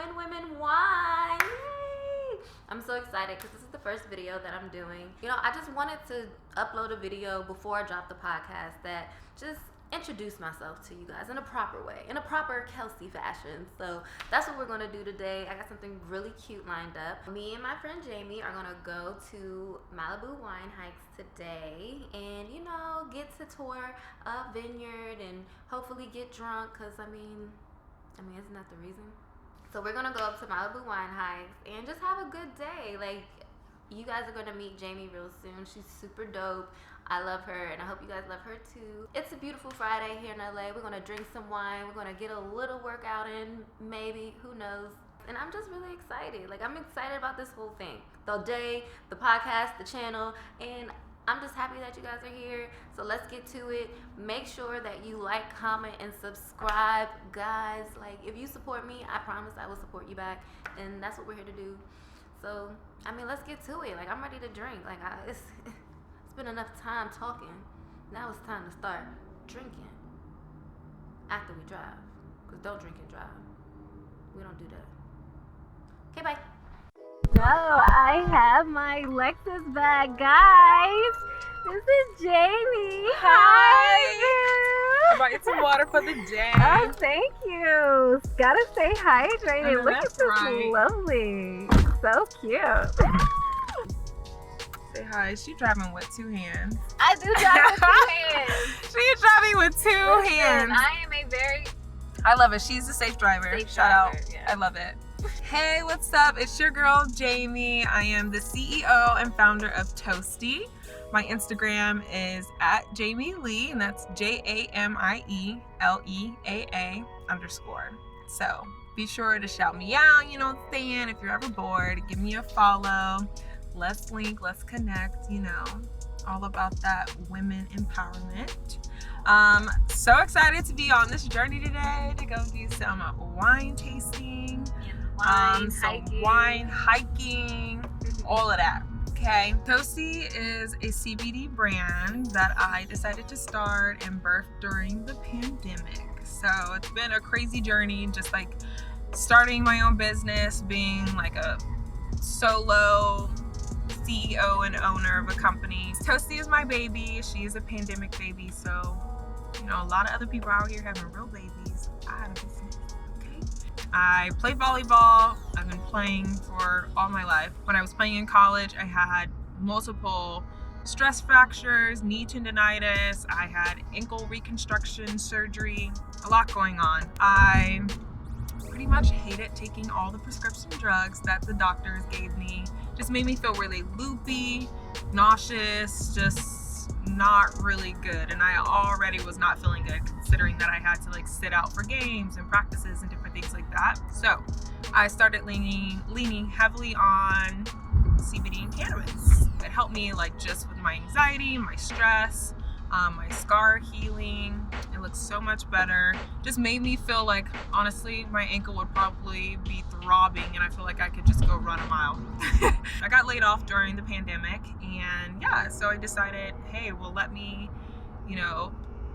When Women Wine. Yay! I'm so excited because this is the first video that I'm doing. You know, I just wanted to upload a video before I drop the podcast that just introduce myself to you guys in a proper way, in a proper Kelsey fashion. So that's what we're going to do today. I got something really cute lined up. Me and my friend Jamie are going to go to Malibu Wine Hikes today and, you know, get to tour Vineyard and hopefully get drunk because, I mean, isn't that the reason? So we're going to go up to Malibu Wine Hikes and just have a good day. Like, you guys are going to meet Jamie real soon. She's super dope. I love her, and I hope you guys love her too. It's a beautiful Friday here in LA. We're going to drink some wine. We're going to get a little workout in, maybe. Who knows? And I'm just really excited. Like, I'm excited about this whole thing. The day, the podcast, the channel, and I'm just happy that you guys are here. So let's get to it. Make sure that you like, comment, and subscribe. Guys, like, if you support me, I promise I will support you back. And that's what we're here to do. So, I mean, let's get to it. Like, I'm ready to drink. Like, it's been enough time talking. Now it's time to start drinking after we drive. Because don't drink and drive. We don't do that. Okay, bye. So I have my Lexus bag, guys. This is Jamie. Hi. I brought you some water for the day. Oh, thank you. Gotta stay hydrated. Look at this, right. Lovely. So cute. Say hi. She driving with two hands. I do drive with two hands. She's driving with two hands. I am a very I love it. She's a safe driver. Shout out. Yeah. I love it. Hey, what's up? It's your girl, Jamie. I am the CEO and founder of Toasty. My Instagram is at Jamie Lea, and that's JAMIELEAA_. So be sure to shout me out, you know what I'm saying? If you're ever bored, give me a follow. Let's link, let's connect, you know, all about that women empowerment. So excited to be on this journey today to go do some wine tasting, wine hiking, all of that. Okay, Toasty is a CBD brand that I decided to start and birth during the pandemic. So it's been a crazy journey, just like starting my own business, being like a solo CEO and owner of a company. Toasty is my baby. She's a pandemic baby. So, you know, a lot of other people out here having real babies. I had a business, okay? I play volleyball. I've been playing for all my life. When I was playing in college, I had multiple stress fractures, knee tendonitis. I had ankle reconstruction surgery, a lot going on. I pretty much hated taking all the prescription drugs that the doctors gave me. Just made me feel really loopy, nauseous, just not really good. And I already was not feeling good considering that I had to like sit out for games and practices and different things like that. So I started leaning heavily on CBD and cannabis. It helped me like just with my anxiety, my stress, my scar healing. It looks so much better. Just made me feel like, honestly, my ankle would probably be throbbing and I feel like I could just go run a mile. I got laid off during the pandemic and yeah, so I decided, hey, well, let me, you know,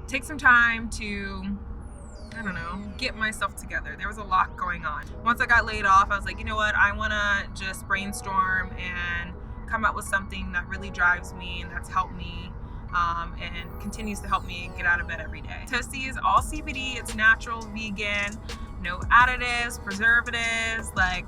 take some time to, I don't know, get myself together. There was a lot going on. Once I got laid off, I was like, you know what, I want to just brainstorm and come up with something that really drives me and that's helped me and continues to help me get out of bed every day. Toasty is all CBD. It's natural, vegan, no additives, preservatives, like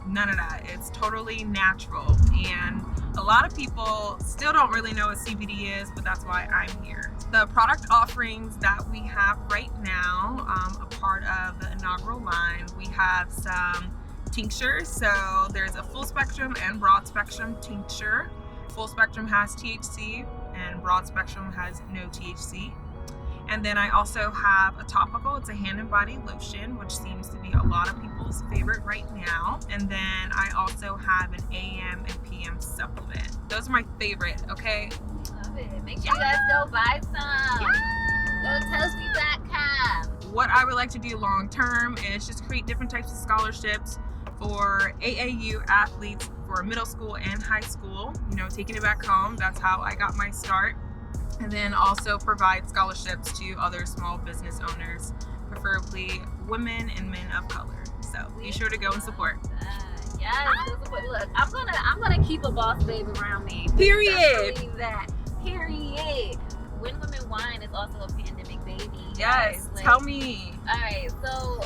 none of that. It's totally natural. And a lot of people still don't really know what CBD is, but that's why I'm here. The product offerings that we have right now, a part of the inaugural line, we have some tinctures. So there's a full spectrum and broad spectrum tincture. Full spectrum has THC and broad spectrum has no THC. And then I also have a topical. It's a hand and body lotion, which seems to be a lot of people's favorite right now. And then I also have an AM and PM supplement. Those are my favorite, okay? Love it. Make sure you guys go buy some. Go to Toasty.com. What I would like to do long term is just create different types of scholarships for AAU athletes for middle school and high school, you know, taking it back home. That's how I got my start. And then also provide scholarships to other small business owners, preferably women and men of color. So be sure to go and support. Yes, go support. Look, I'm gonna keep a boss babe around me. Period. Believe that. Period. When Women Wine is also a pandemic baby. Yes, Like, tell me. All right, so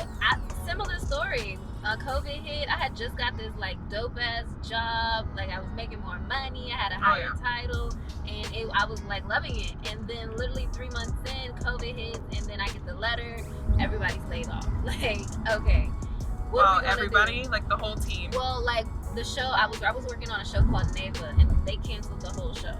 similar story. COVID hit. I had just got this like dope ass job. Like I was making more money. I had a higher title, and I was like loving it. And then literally 3 months in, COVID hits, and then I get the letter. Everybody's laid off. Like, okay. What everybody, do? like the whole team. Well, like the show, I was working on a show called Neva, and they canceled the whole show.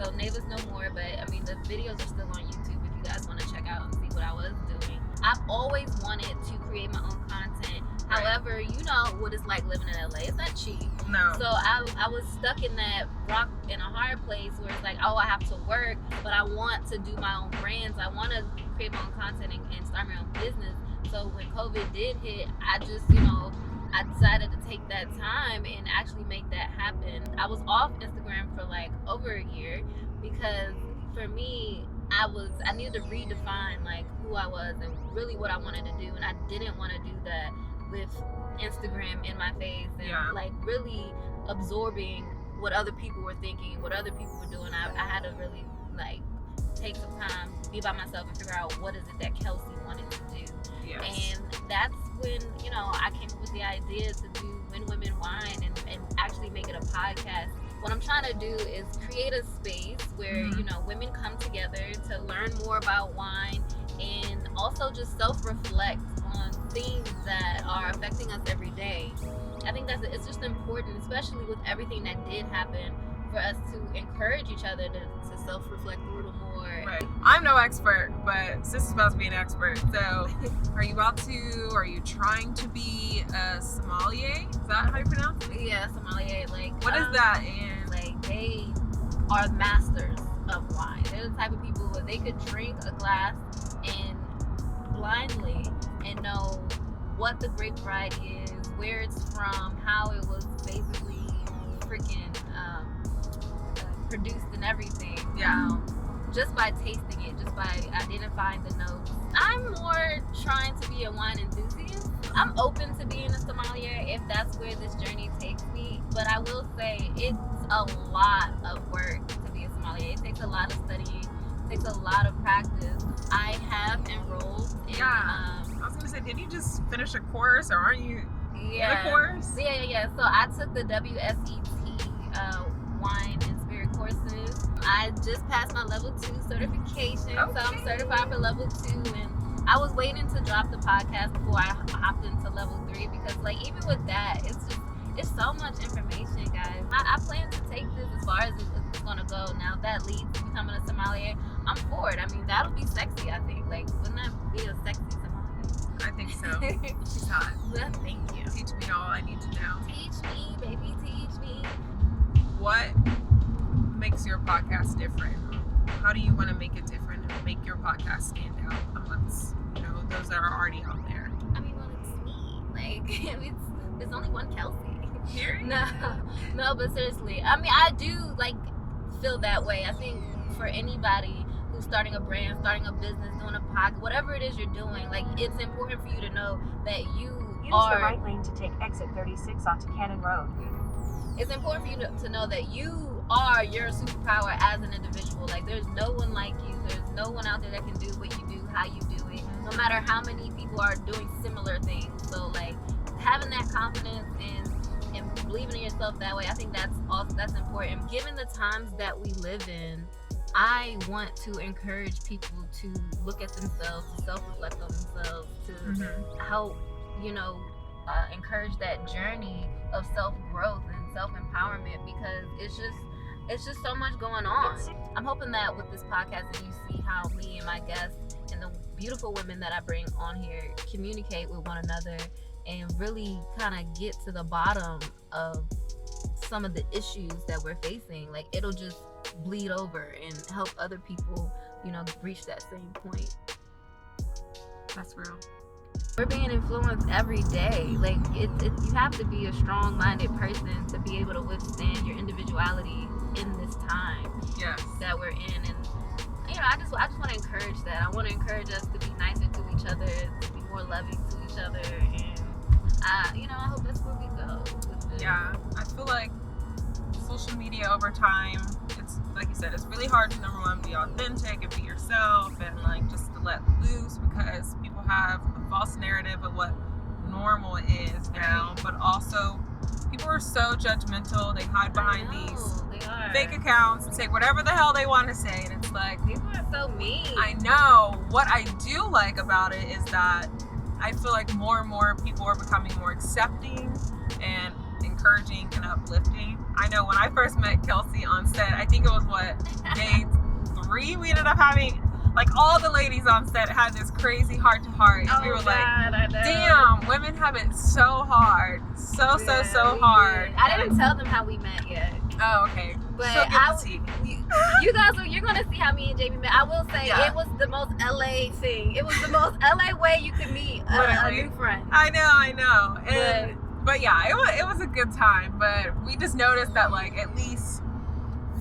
So Neva's no more, but I mean the videos are still on YouTube if you guys want to check out and see what I was doing. I've always wanted to create my own content. Right. However, you know what it's like living in LA. It's not cheap. No. So I was stuck in that rock in a hard place where it's like, oh, I have to work, but I want to do my own brands. I want to create my own content and start my own business. So when COVID did hit, I just, I decided to take that time and actually make that happen. I was off Instagram for like over a year because for me, I needed to redefine like who I was and really what I wanted to do, and I didn't want to do that with Instagram in my face and like really absorbing what other people were thinking, what other people were doing. I had to really like take some time, be by myself, and figure out what is it that Kelsey wanted to do. Yes. And that's when I came up with the idea to do When Women Wine and actually make it a podcast. What I'm trying to do is create a space where women come together to learn more about wine and also just self-reflect on things that are affecting us every day. I think it's just important, especially with everything that did happen, for us to encourage each other to self-reflect a little more. Right. I'm no expert, but sis is about to be an expert. So are you trying to be a sommelier? Is that how you pronounce it? Yeah, sommelier. Like, what is that? And like, they are masters of wine. They're the type of people where they could drink a glass and blindly and know what the grape variety is, where it's from, how it was basically freaking produced and everything. Just by tasting it, just by identifying the notes. I'm more trying to be a wine enthusiast. I'm open to being a sommelier if that's where this journey takes me. But I will say it's a lot of work to be a sommelier. It takes a lot of studying. It takes a lot of practice. I have enrolled in... I was going to say, did you just finish a course or aren't you in a course? Yeah. So I took the WSET wine and spirit courses. I just passed my level 2 certification, so I'm certified for level 2, and I was waiting to drop the podcast before I hopped into level 3 because, like, even with that, it's so much information, guys. I plan to take this as far as it's gonna go. Now, if that leads to becoming a sommelier, I'm for it. I mean, that'll be sexy, I think. Like, wouldn't that be a sexy sommelier? I think so. She's hot. Well, thank you. Teach me all I need to know. Teach me, baby, teach me. What makes your podcast different? How do you want to make it different and make your podcast stand out amongst those that are already out there? I mean, well, it's me. Like, there's only one Kelsey. Here? No, but seriously, I mean, I do feel that way. I think for anybody who's starting a brand, starting a business, doing a podcast, whatever it is you're doing, like, it's important for you to know that Use the right lane to take exit 36 onto Cannon Road. It's important for you to know that you are your superpower as an individual. Like, there's no one like you. There's no one out there that can do what you do, how you do it, no matter how many people are doing similar things. So, like, having that confidence and believing in yourself that way, I think that's important. Given the times that we live in, I want to encourage people to look at themselves, to self-reflect on themselves, to help, encourage that journey of self-growth and self-empowerment, because it's just so much going on. I'm hoping that with this podcast that you see how me and my guests and the beautiful women that I bring on here communicate with one another and really kind of get to the bottom of some of the issues that we're facing. Like, it'll just bleed over and help other people, reach that same point. That's real. We're being influenced every day. Like, you have to be a strong-minded person to be able to withstand your individuality in this time that we're in. And I just want to encourage that. I want to encourage us to be nicer to each other, to be more loving to each other, and I hope that's where we go with this. Yeah, I feel like social media over time, it's like you said, it's really hard to, number one, be authentic and be yourself and like just to let loose, because people have a false narrative of what normal is now, but also people are so judgmental. They hide behind these fake accounts and say whatever the hell they want to say, and it's like, people are so mean. I know. What I do like about it is that I feel like more and more people are becoming more accepting and encouraging and uplifting. I know when I first met Kelsey on set, I think it was day 3, we ended up having, like, all the ladies on set had this crazy heart-to-heart, and we were like, damn, women have it so hard, so hard. I didn't tell them how we met yet. Oh, okay. But so you guys, you're gonna see how me and Jamie met. I will say it was the most LA thing. It was the most LA way you could meet a new friend. I know. But yeah, it was a good time. But we just noticed that like at least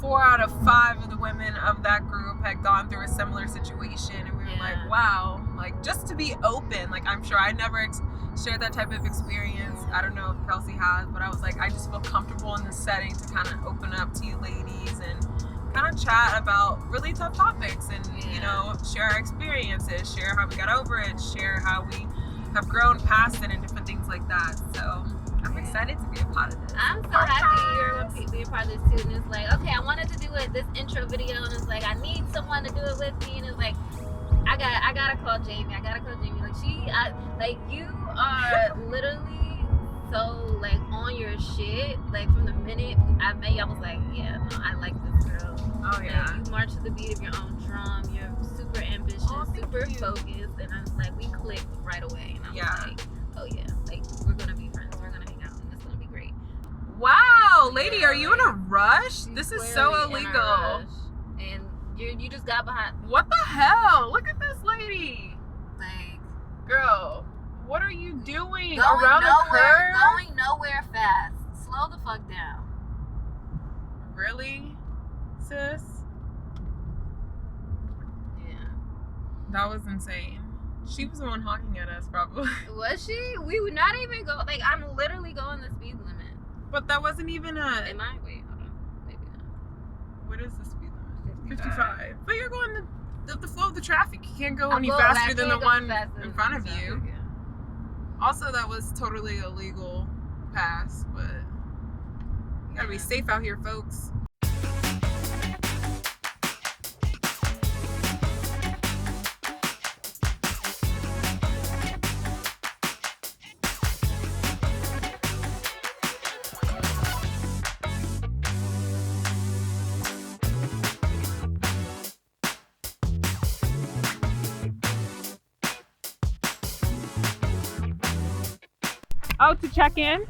4 out of 5 of the women of that group had gone through a similar situation, and we were like, wow, like just to be open. Like I'm sure I never shared that type of experience. I don't know if Kelsey has, but I was like, I just feel comfortable in this setting to kind of open up to you ladies and kind of chat about really tough topics and share our experiences, share how we got over it, share how we have grown past it and different things like that. So I'm excited to be a part of this. I'm so happy you're going to be a part of this too. And it's like, okay, I wanted to do this intro video, and it's like, I need someone to do it with me, and it's like, I gotta call Jamie. Like you are literally so like on your shit. Like from the minute I met you, I was like, yeah, no, I like this girl. Oh yeah. Like, you march to the beat of your own drum. You're super ambitious, super focused, and I was like, we clicked right away. And I was like, oh yeah, like we're gonna be friends. We're gonna hang out, and it's gonna be great. Wow, lady, are you in a rush? This is so illegal. And you just got behind. What the hell? Look at this lady. Like, girl, what are you doing? Going around the curve? Going nowhere fast. Slow the fuck down. Really, sis? Yeah. That was insane. She was the one honking at us, probably. Was she? We would not even go. Like, I'm literally going the speed limit. But that wasn't even a. Am I? Wait, hold on. Maybe not. What is the speed limit? 55. But you're going the flow of the traffic. You can't go any faster than the one in front of you. Yeah. Also, that was totally illegal pass, but you gotta be safe out here, folks. Oh, to check in?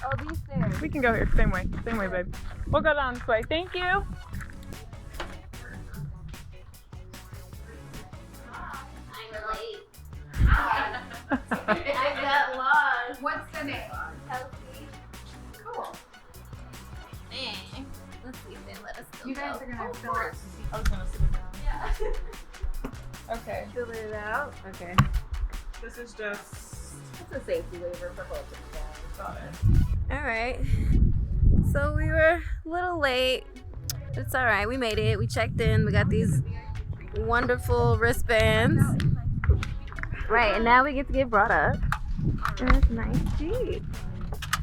Oh, these stairs. We can go here. Same way, babe. We'll go down this way. Thank you. I'm late. I got lost. What's the name? Toasty. Cool. Man. Let's see if they let us go. You guys are gonna fill it. I was gonna sit it down. Yeah. Okay. Fill it out. Okay. This is just. It's a safety waiver for both of you guys. Got it. All right. So we were a little late. It's all right. We made it. We checked in. We got these wonderful wristbands. Right, and now we get to get brought up in this nice Jeep.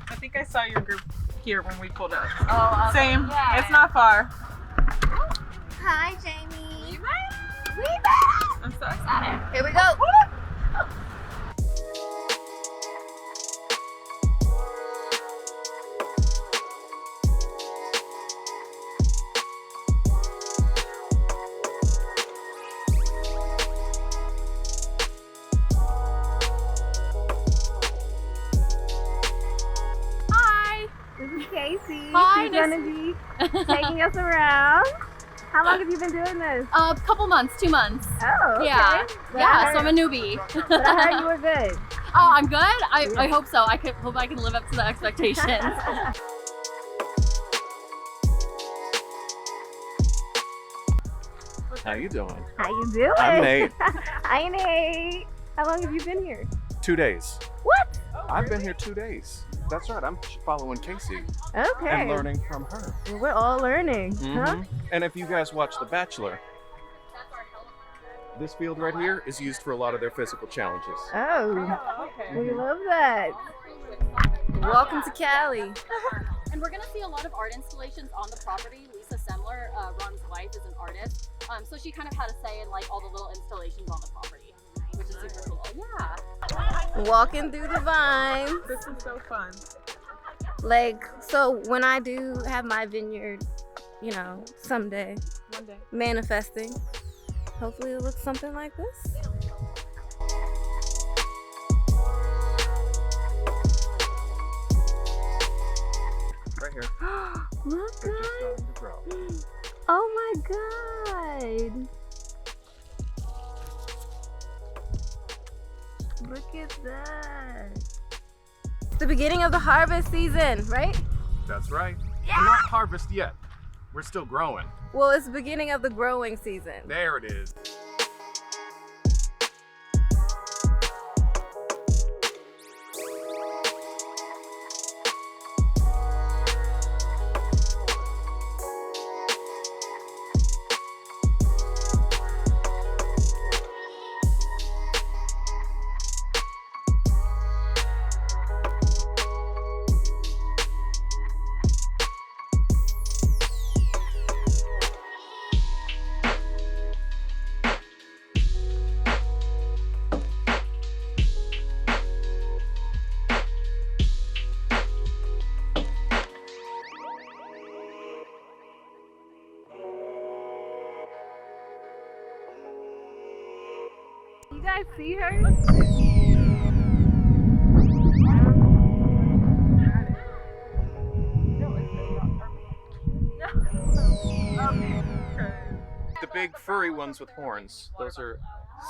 I think I saw your group here when we pulled up. Oh, okay. Same. Yeah. It's not far. Hi, Jamie. You made it? We made it. I'm so excited. Here we go. Casey. Hi, She's gonna be taking us around. How long have you been doing this? A couple months, 2 months. Oh, okay. Yeah, But yeah. So I'm a newbie. But I heard you were good. Oh, I'm good. I hope so. I hope I can live up to the expectations. How you doing? How you doing? I'm Nate. Hi, Nate. How long have you been here? 2 days. What? I've been here 2 days. That's right. I'm following Casey Okay. and learning from her. Well, we're all learning, huh? Mhm. And if you guys watch The Bachelor, this field right here is used for a lot of their physical challenges. Oh, we love that. Welcome to Cali. And we're gonna see a lot of art installations on the property. Lisa Semler, Ron's wife, is an artist. So she kind of had a say in like all the little installations on the property, which is super cool. Yeah. Walking through the vines. This is so fun. Like, so when I do have my vineyard, you know, someday, One day. manifesting, hopefully it looks something like this. Right here. Look, They're guys. just starting to grow. Oh my God. Look at that. It's the beginning of the harvest season, right? That's right. We're not harvest yet. We're still growing. Well, it's the beginning of the growing season. There it is. You guys see her? The big furry ones with horns, those are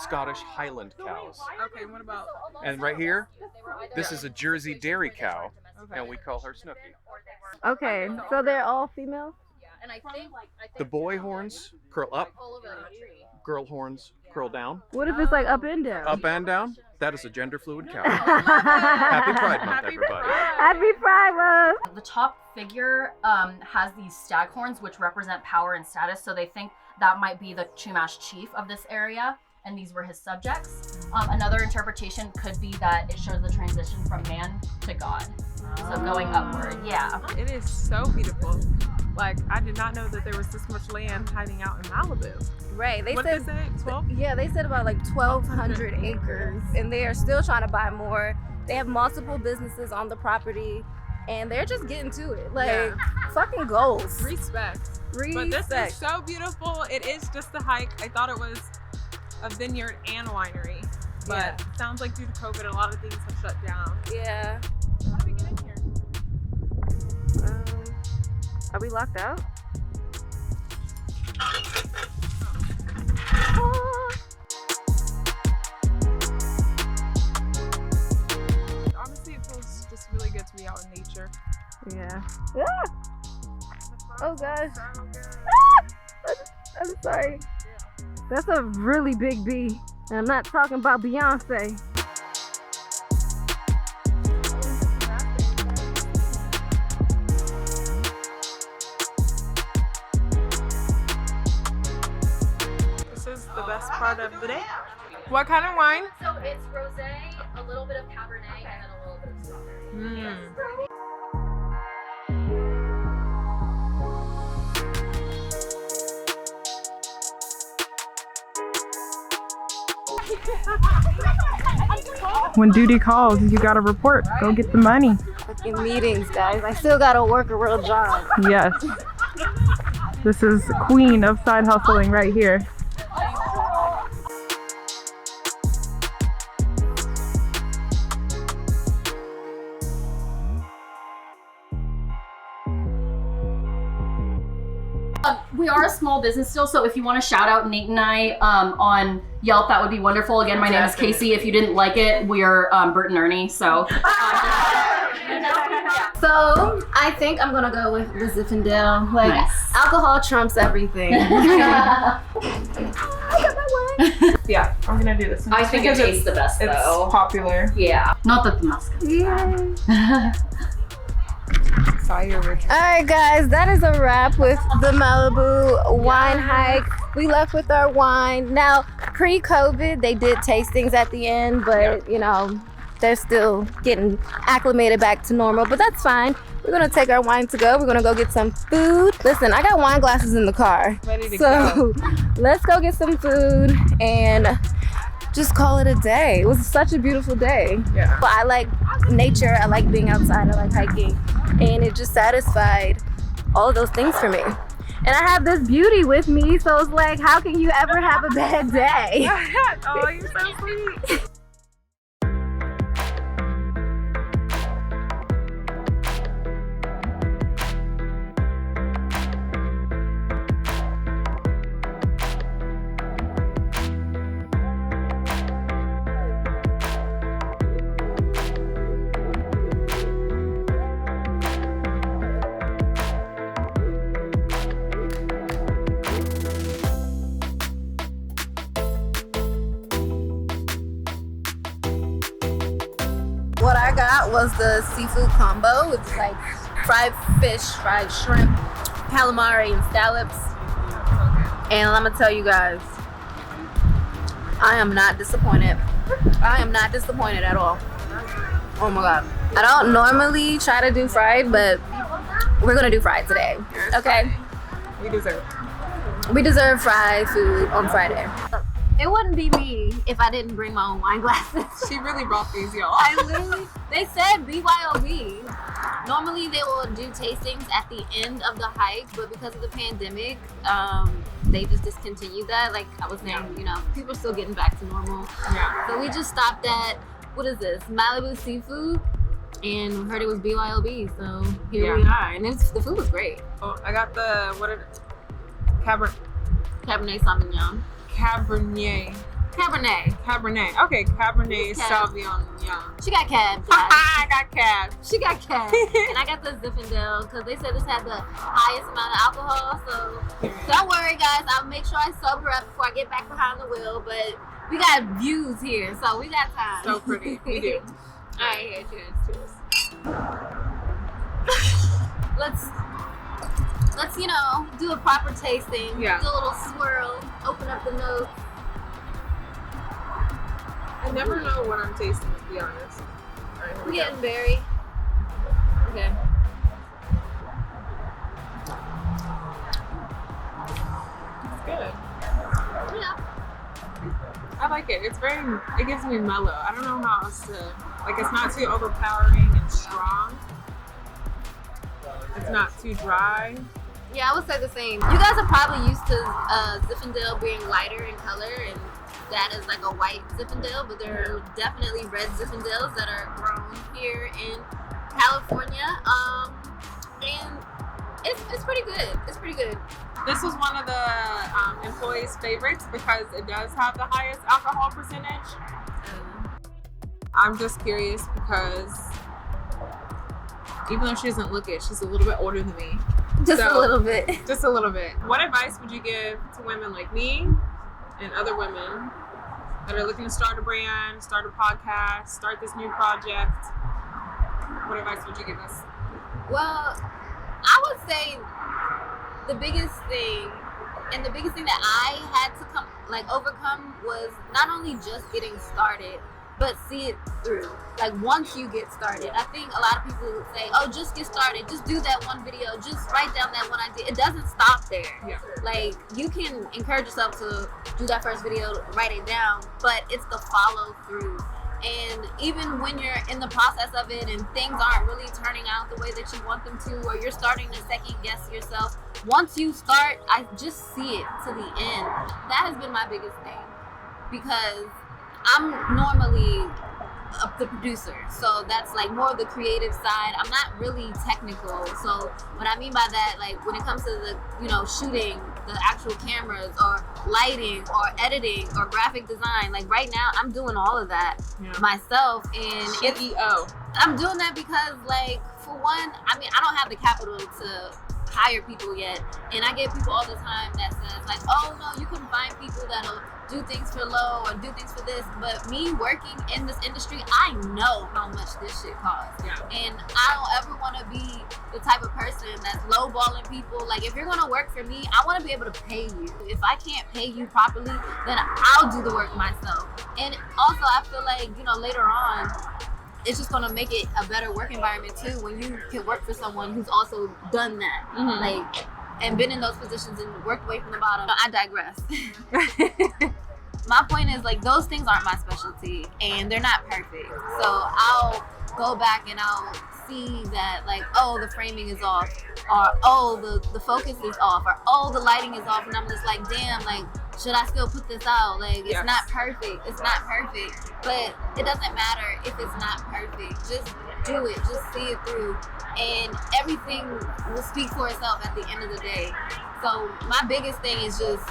Scottish Highland cows. Okay, what about? And right here, this is a Jersey dairy cow, and we call her Snooky. Okay, so they're all females? And I think The boy horns curl up, all of the tree. girl horns curl down. What if it's like up and down? Up and down, that is a gender fluid cow. Happy Pride Month, everybody. Happy Pride Month. The top figure has these stag horns, which represent power and status. So they think that might be the Chumash chief of this area, and these were his subjects. Another interpretation could be that it shows the transition from man to God. So going upward, yeah. It is so beautiful. Like, I did not know that there was this much land hiding out in Malibu. Right. They What said did they say? 12? Yeah, they said about like 1,200 acres, and they are still trying to buy more. They have multiple businesses on the property, and they're just getting to it. Like, Yeah. fucking goals. Respect. But this Respect. is so beautiful. It is just a hike. I thought it was a vineyard and winery, but Yeah. it sounds like due to COVID, a lot of things have shut down. Yeah. How do we get in here? Are we locked out? Honestly, it feels just really good to be out in nature. Yeah. Oh gosh. I'm sorry. That's a really big bee. And I'm not talking about Beyonce. This is the best part of the day. What kind of wine? So it's rosé, a little bit of Cabernet, and then a little bit of strawberry. When duty calls, you gotta report. Go get the money. Fucking meetings, guys. I still gotta work a real job. Yes. This is queen of side hustling right here. We are a small business still, so if you want to shout out Nate and I on Yelp, that would be wonderful. Again, my name is Casey. If you didn't like it, we are Bert and Ernie. So. So I think I'm gonna go with the Zinfandel. Like Nice. alcohol trumps everything. Yeah, I'm gonna do this one. I think it tastes the best It's though. popular. Yeah. Not that the Muscat. Fire Richard. Alright guys, that is a wrap with the Malibu Wine Hike. We left with our wine. Now, pre-COVID, they did tastings at the end, but you know, they're still getting acclimated back to normal, but that's fine. We're gonna take our wine to go. We're gonna go get some food. Listen, I got wine glasses in the car. Ready to So let's go get some food and just call it a day. It was such a beautiful day. Yeah. But I like nature, I like being outside, I like hiking, and it just satisfied all of those things for me. And I have this beauty with me, so it's like, how can you ever have a bad day? Oh, you're so sweet. What I got was the seafood combo with like fried fish, fried shrimp, calamari, and scallops. And I'm gonna tell you guys, I am not disappointed. I am not disappointed at all. Oh my god. I don't normally try to do fried, but we're gonna do fried today. Okay? We deserve it. We deserve fried food on Friday. It wouldn't be me if I didn't bring my own wine glasses. She really brought these, y'all. I literally, they said BYOB. Normally they will do tastings at the end of the hike, but because of the pandemic, they just discontinued that. Like I was saying, you know, people are still getting back to normal. Yeah. So we just stopped at, what is this, Malibu Seafood, and heard it was BYOB, so here we are. And the food was great. Oh, I got the, what are Cabernet. Sauvignon. Cabernet. Okay, Cabernet Sauvignon. She got cab, guys. I got cab. She got cab. And I got the Zinfandel because they said this had the highest amount of alcohol. So don't worry, guys. I'll make sure I sober up before I get back behind the wheel. But we got views here, so we got time. So pretty. We do. All right, here, cheers. Let's you know, do a proper tasting. Yeah. Do a little swirl. Open up the nose. I never know what I'm tasting, to be honest. All right, here We we go. getting berry. Okay. It's good. Yeah. I like it. It gives me mellow. I don't know how else to, like, it's not too overpowering and strong. It's not too dry. Yeah, I would say the same. You guys are probably used to Zinfandel being lighter in color, and that is like a white Zinfandel, but there are definitely red Zinfandels that are grown here in California. And it's pretty good. It's pretty good. This was one of the employees' favorites because it does have the highest alcohol percentage. I'm just curious because even though she doesn't look it, she's a little bit older than me. Just a little bit. Just a little bit. What advice would you give to women like me and other women that are looking to start a brand, start a podcast, start this new project? What advice would you give us? Well, I would say the biggest thing that I had to overcome was not only just getting started, but see it through. Like once you get started, I think a lot of people would say, "Oh, just get started. Just do that one video. Just write down that one idea." It doesn't stop there. Yeah. Like you can encourage yourself to do that first video, write it down, but it's the follow through. And even when you're in the process of it and things aren't really turning out the way that you want them to, or you're starting to second guess yourself, once you start, I just see it to the end. That has been my biggest thing, because I'm normally the producer, so that's like more of the creative side. I'm not really technical, so what I mean by that, like when it comes to the shooting, the actual cameras or lighting or editing or graphic design. Like right now, I'm doing all of that myself, and I'm doing that because, like, for one, I mean, I don't have the capital to hire people yet, and I get people all the time that says like, oh no, you can find people that'll do things for low or do things for this. But me working in this industry, I know how much this shit costs, and I don't ever want to be the type of person that's lowballing people. Like, if you're gonna work for me, I want to be able to pay you. If I can't pay you properly, then I'll do the work myself. And also, I feel like, you know, later on, it's just gonna make it a better work environment too when you can work for someone who's also done that, like, and been in those positions and worked away from the bottom. I digress. My point is, like, those things aren't my specialty, and they're not perfect. So I'll go back and I'll see that, like, oh, the framing is off, or oh, the focus is off, or oh, the lighting is off, and I'm just like, damn, like, should I still put this out? Like, it's not perfect. It's not perfect. But it doesn't matter if it's not perfect. Just do it. Just see it through. And everything will speak for itself at the end of the day. So my biggest thing is just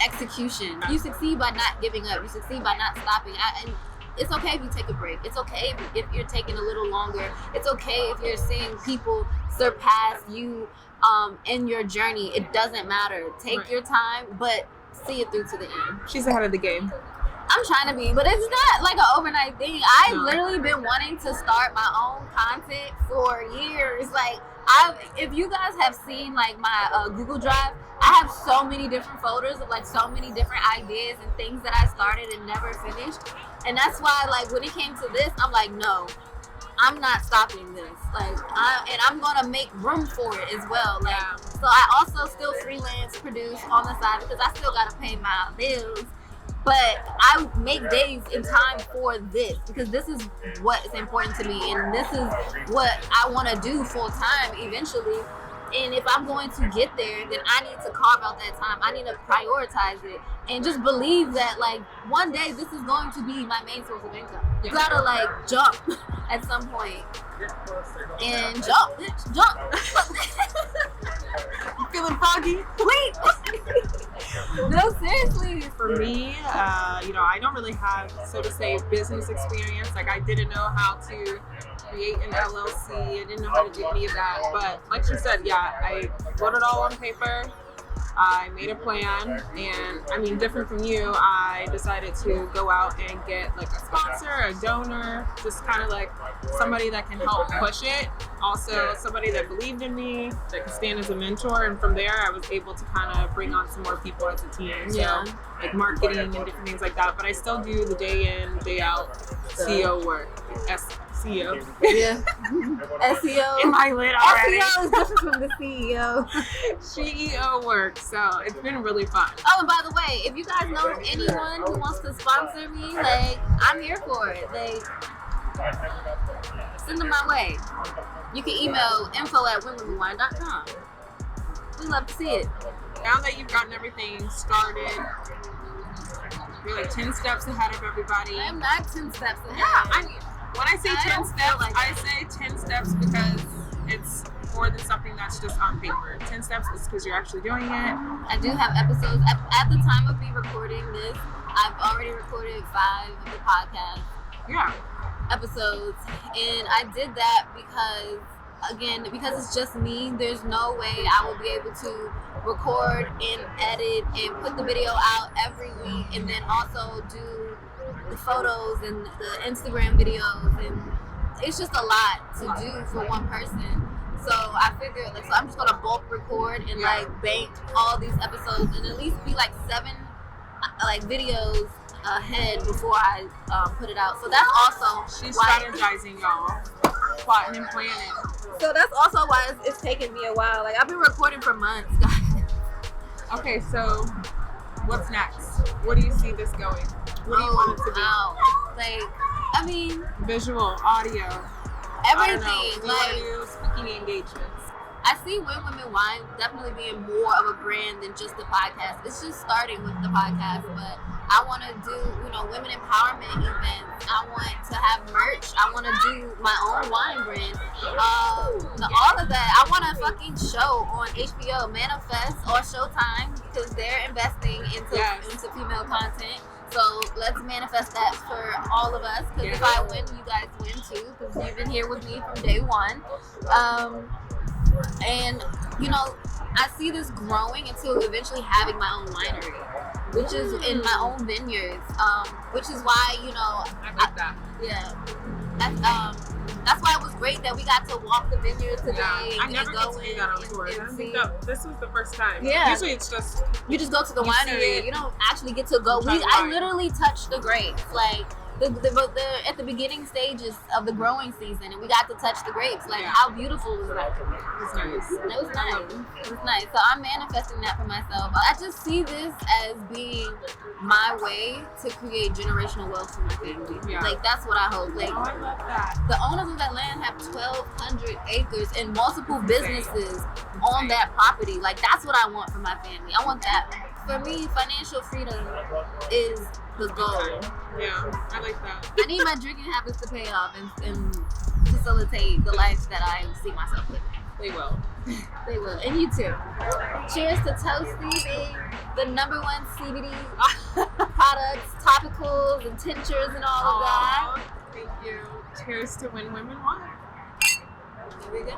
execution. You succeed by not giving up. You succeed by not stopping. And it's okay if you take a break. It's okay if you're taking a little longer. It's okay if you're seeing people surpass you in your journey. It doesn't matter. Take your time, but see it through to the end. She's ahead of the game. I'm trying to be, but it's not like an overnight thing. I've literally been wanting to start my own content for years. Like, if you guys have seen like my Google Drive, I have so many different folders of like so many different ideas and things that I started and never finished. And that's why, like, when it came to this, I'm like, no, I'm not stopping this. Like, I'm gonna make room for it as well. Like, so I also still freelance produce on the side because I still gotta pay my bills. But I make days in time for this because this is what is important to me, and this is what I want to do full time eventually. And if I'm going to get there, then I need to carve out that time. I need to prioritize it and just believe that, like, one day this is going to be my main source of income. You gotta, like, jump at some point. And jump, bitch, jump. You feeling froggy? Wait. No, seriously. For me, I don't really have, so to say, business experience. Like, I didn't know how to create an LLC. I didn't know how to do any of that. But like she said, I wrote it all on paper. I made a plan, and I mean, different from you, I decided to go out and get like a sponsor, a donor, just kind of like somebody that can help push it. Also, somebody that believed in me, that could stand as a mentor. And from there, I was able to kind of bring on some more people as a team. So, like marketing and different things like that. But I still do the day in, day out CEO work. SEO. Yeah. SEO. In my lid already. SEO is different from the CEO. CEO work. So it's been really fun. Oh, and by the way, if you guys know anyone who wants to sponsor me, like, I'm here for it. Like, send them my way. You can email info@winwomenswine.com. We love to see it. Now that you've gotten everything started, you're like 10 steps ahead of everybody. I'm not 10 steps ahead. Yeah, I mean, when I say I 10 don't steps, feel like I that. say 10 steps because it's more than something that's just on paper. 10 steps is because you're actually doing it. I do have episodes. At the time of me recording this, I've already recorded 5 of the podcast episodes. And I did that because, again, because it's just me, there's no way I will be able to record and edit and put the video out every week and then also do the photos and the Instagram videos, and it's just a lot to do for one person. So I figured, like, so I'm just gonna bulk record and like bank all these episodes and at least be like 7 like videos ahead before I put it out. So that's also She's why strategizing, y'all. Plotting and planning. So that's also why it's taken me a while. Like, I've been recording for months, guys. Okay, so what's next? Where do you see this going? What do you want it to be? Wow. Like, I mean, Visual, audio, everything. I don't know. Like, Do you want to do speaking engagements? I see When Women Wine definitely being more of a brand than just the podcast. It's just starting with the podcast, but I want to do, women empowerment events. I want to have merch. I want to do my own wine brand. all of that. I want a fucking show on HBO, Manifest or Showtime, because they're investing into female content. So let's manifest that for all of us. Because if I win, you guys win too. Because you've been here with me from day one. And you know, I see this growing into eventually having my own winery, which is in my own vineyards. Which is why, you know, I like that. Yeah. That's why it was great that we got to walk the vineyard today. Yeah. I never get to do that on tours. I think that this was the first time. Yeah. Usually it's just you just go to the winery. You don't actually get to go. Try I wine. literally touched the grapes, like the at the beginning stages of the growing season, and we got to touch the grapes. Like how beautiful was that? It was nice. It was nice. It was nice. So I'm manifesting that for myself. I just see this as being my way to create generational wealth for my family. Yeah. Like that's what I hope. Like I love that. the owners of that land have 1,200 acres and multiple businesses on that property. Like that's what I want for my family. I want that. For me, financial freedom is the goal. Yeah, I like that. I need my drinking habits to pay off and facilitate the life that I see myself living. They will. They will. And you too. Cheers to Toasty being the #1 CBD products, topicals, and tinctures, and all of that. Thank you. Cheers to When Women Wine. Here we go.